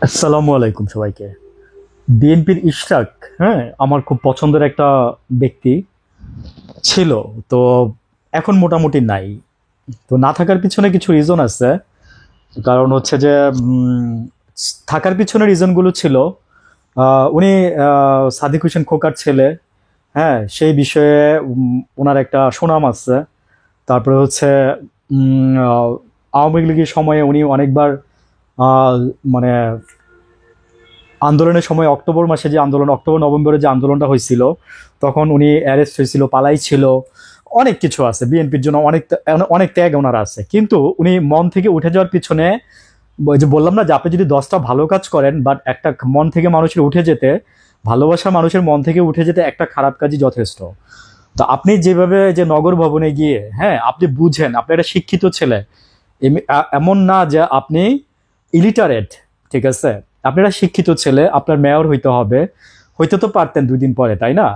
আসসালামু আলাইকুম সবাইকে। বিএনপির ইশরাক, হ্যাঁ, আমার খুব পছন্দের একটা ব্যক্তি ছিল। তো এখন মোটামুটি নাই। তো না থাকার পিছনে কিছু রিজন আছে। কারণ হচ্ছে যে উম, থাকার পিছনে রিজনগুলো ছিল, উনি সাদিক হোসেন খোকার ছেলে। হ্যাঁ, সেই বিষয়ে ওনার একটা সুনাম আছে। তারপরে হচ্ছে আওয়ামী লীগের সময়ে উনি অনেকবার আহ, মানে আন্দোলনের সময় অক্টোবর মাসে যে আন্দোলন, অক্টোবর নভেম্বরে যে আন্দোলনটা হয়েছিল, তখন উনি অ্যারেস্ট হয়েছিল, পালাই ছিল। অনেক কিছু আছে বিএনপির জন্য, অনেক অনেক ত্যাগ ওনার আছে। কিন্তু উনি মন থেকে উঠে যাওয়ার পিছনে, ওই যে বললাম না যে আপনি যদি 10টা ভালো কাজ করেন, বাট একটা মন থেকে মানুষের উঠে যেতে, ভালোবাসা মানুষের মন থেকে উঠে যেতে একটা খারাপ কাজই যথেষ্ট। তো আপনি যেভাবে যে নগর ভবনে গিয়ে, হ্যাঁ, আপনি বুঝেন আপনি একটা শিক্ষিত ছেলে। এমন না যে আপনি ইলিটারেট, ঠিক আছে? আপনি একটা শিক্ষিত ছেলে, আপনার মেয়র হইতে হবে। হইতে তো পারতেন 2 দিন পরে, তাই না?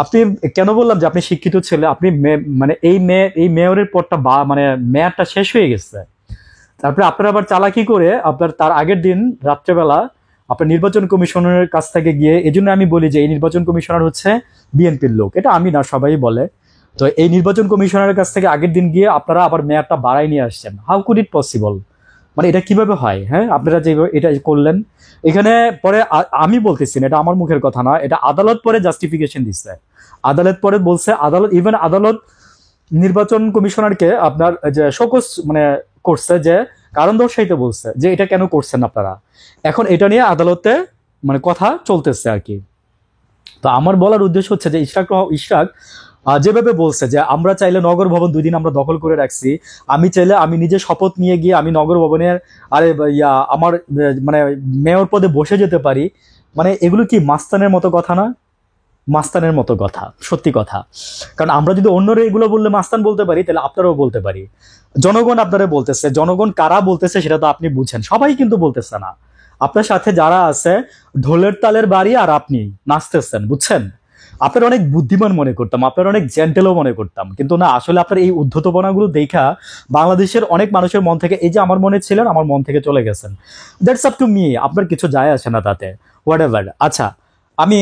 আপনি, কেন বললাম যে আপনি শিক্ষিত ছেলে? আপনি মানে এই মেয়রের পদটা বা মানে মেয়াদটা শেষ হয়ে গেছে। তারপরে আপনার আবার চালাকি করে আপনার তার আগের দিন রাত্রেবেলা আপনার নির্বাচন কমিশনের কাছ থেকে গিয়ে, এই জন্য আমি বলি যে এই নির্বাচন কমিশনার হচ্ছে বিএনপির লোক। এটা আমি না, সবাই বলে। তো এই নির্বাচন কমিশনারের কাছ থেকে আগের দিন গিয়ে আপনারা আবার মেয়াদটা বাড়াই নিয়ে আসছেন। How could it possible? মানে এটা কিভাবে হয়? হ্যাঁ, আপনারা যে এটা করলেন এখানে, পরে আমি বলতেছি না, এটা আমার মুখের কথা না, এটা আদালত পরে জাস্টিফিকেশন দিচ্ছে। আদালত পরে বলছে, আদালত, ইভেন আদালত নির্বাচন কমিশনারকে আপনার যে শোকজ মানে করছে, যে কারণ দর্শাইতে বলছে যে এটা কেন করছেন আপনারা। এখন এটা নিয়ে আদালতে মানে কথা চলতেছে আর কি। তো আমার বলার উদ্দেশ্য হচ্ছে যে ইশরাক যেভাবে বলছে যে আমরা চাইলে নগর ভবন 2 দিন আমরা দখল করে রাখছি, আমি চাইলে আমি নিজে শপথ নিয়ে গিয়ে আমি নগর ভবনের, আরে আমার মানে মেয়র পদে বসে যেতে পারি। মানে এগুলো কি মাস্তানের মতো কথা না? মাস্তানের মতো কথা, সত্যি কথা। কারণ আমরা যদি অন্যরা এগুলো বললে মাস্তান বলতে পারি, তাহলে আপনারাও বলতে পারি। জনগণ আপনারা বলতেছে, জনগণ কারা বলতেছে সেটা তো আপনি বুঝেন, সবাই কিন্তু বলতেছে না। আপনার সাথে যারা আছে, ঢোলের তালের বাড়ি আর আপনি নাচতেছেন, বুঝছেন? আপনার অনেক বুদ্ধিমান মনে করতাম, আপনার অনেক জেন্টেলও মনে করতাম, কিন্তু না, আসলে আপনার এই উদ্ধতপনাগুলো দেখা বাংলাদেশের অনেক মানুষের মন থেকে, এই যে আমার মনে ছিলেন, আমার মন থেকে চলে গেছেন। দ্যাটস আপ টু মি, আপনার কিছু যায় আসে না তাতে। What ever. আচ্ছা, আমি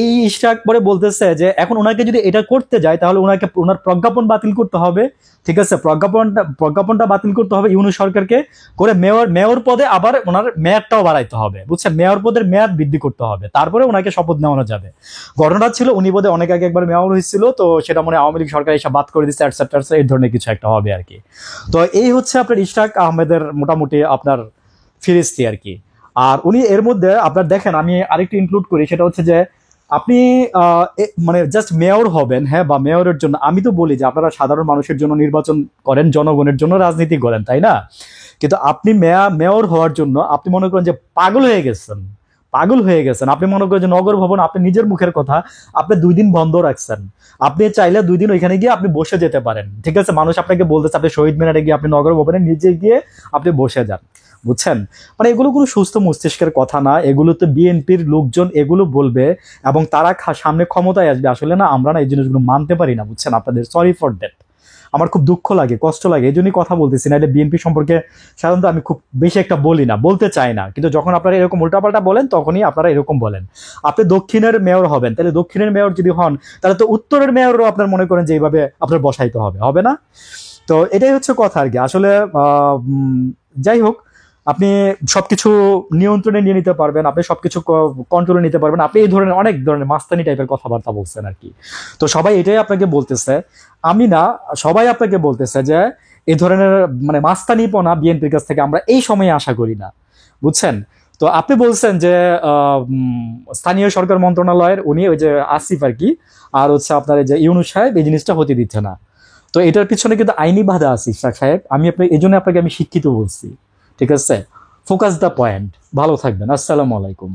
এই ইশরাক পরে বলতেছে যে এখন ওনাকে যদি এটা করতে যায়, তাহলে ওনাকে ওনার প্রজ্ঞাপন বাতিল করতে হবে। ঠিক আছে, প্রজ্ঞাপনটা বাতিল করতে হবে ইউনূস সরকারকে, করে মেয়র পদে আবার ওনার মেয়াদটাও বাড়াইতে হবে, বুঝছেন? মেয়র পদের মেয়াদ বৃদ্ধি করতে হবে, তারপরে ওনাকে শপথ নেওয়ানো যাবে। ঘটনা ছিল উনি বোধহয় অনেক আগে একবার মেয়র হয়েছিল, তো সেটা মনে হয় আওয়ামী লীগ সরকার এসে বাদ করে দিচ্ছে, অ্যাটসেট্রা, এই ধরনের কিছু একটা হবে আর কি। তো এই হচ্ছে আপনার ইশরাক আহমেদের মোটামুটি আপনার ফিরিস্তি আর কি। আর উনি এর মধ্যে আপনার দেখেন, আমি আরেকটু ইনক্লুড করি, সেটা হচ্ছে যে আপনি মানে জাস্ট মেয়র হবেন, হ্যাঁ, বা মেয়রের জন্য, আমি তো বলি যে আপনারা সাধারণ মানুষের জন্য নির্বাচন করেন, জনগণের জন্য রাজনীতি করেন, তাই না? কিন্তু আপনি মেয়র হওয়ার জন্য আপনি মনে করেন যে পাগল হয়ে গেছেন। পাগল হয়ে গেছেন আপনি, মনে করেন যে নগর ভবন, আপনি নিজের মুখের কথা, আপনি 2 দিন বন্ধ রাখছেন। আপনি চাইলে 2 দিন ওইখানে গিয়ে আপনি বসে যেতে পারেন, ঠিক আছে? মানুষ আপনাকে বলতেছে আপনি শহীদ মিনারে গিয়ে আপনি নগর ভবনে নিজে গিয়ে আপনি বসে যান, বুঝছেন? মানে এগুলো কোনো সুস্থ মস্তিষ্কের কথা না, এগুলো তো বিএনপির লোকজন এগুলো বলবে, এবং তারা সামনে ক্ষমতায় আসবে। আসলে না, আমরা না এই জিনিসগুলো মানতে পারি না, বুঝছেন? আপনাদের সরি ফর দ্যাট। আমার খুব দুঃখ লাগে, কষ্ট লাগে, এই জন্যই কথা বলতেছি না। এটা বিএনপি সম্পর্কে সাধারণত আমি খুব বেশি একটা বলি না, বলতে চাই না, কিন্তু যখন আপনারা এরকম উল্টাপাল্টা বলেন, তখনই আপনারা এরকম বলেন। আপনি দক্ষিণের মেয়র হবেন, তাহলে দক্ষিণের মেয়র যদি হন, তাহলে তো উত্তরের মেয়রও আপনার মনে করেন যে এইভাবে আপনার বসাইতে হবে, হবে না? তো এটাই হচ্ছে কথা আর কি আসলে। যাই হোক, আপনি সবকিছু নিয়ন্ত্রণে নিয়ে নিতে পারবেন, আপনি সবকিছু কন্ট্রোলে নিতে পারবেন, আপনি এই ধরনের অনেক ধরনের মাস্তানি টাইপের কথাবার্তা বলছেন আর কি। তো সবাই এটাই আপনাকে বলতেছে, আমি না, সবাই আপনাকে বলতেছে যে এই ধরনের মানে মাস্তানিপনা বিএনপির কাছ থেকে আমরা এই সময়ে আশা করি না, বুঝছেন? তো আপনি বলছেন যে স্থানীয় সরকার মন্ত্রণালয়ের উনি ওই যে আসিফ আর কি, আর হচ্ছে আপনার এই যে ইউনূস সাহেব এই জিনিসটা হতে দিচ্ছে না। তো এটার পিছনে কিন্তু আইনি বাধা আছে ইশরাক সাহেব, আমি আপনাকে এই জন্য আপনাকে আমি শিক্ষিত বলছি। ঠিক আছে, ফোকাস দ্য পয়েন্ট। ভালো থাকবেন, আসসালামু আলাইকুম।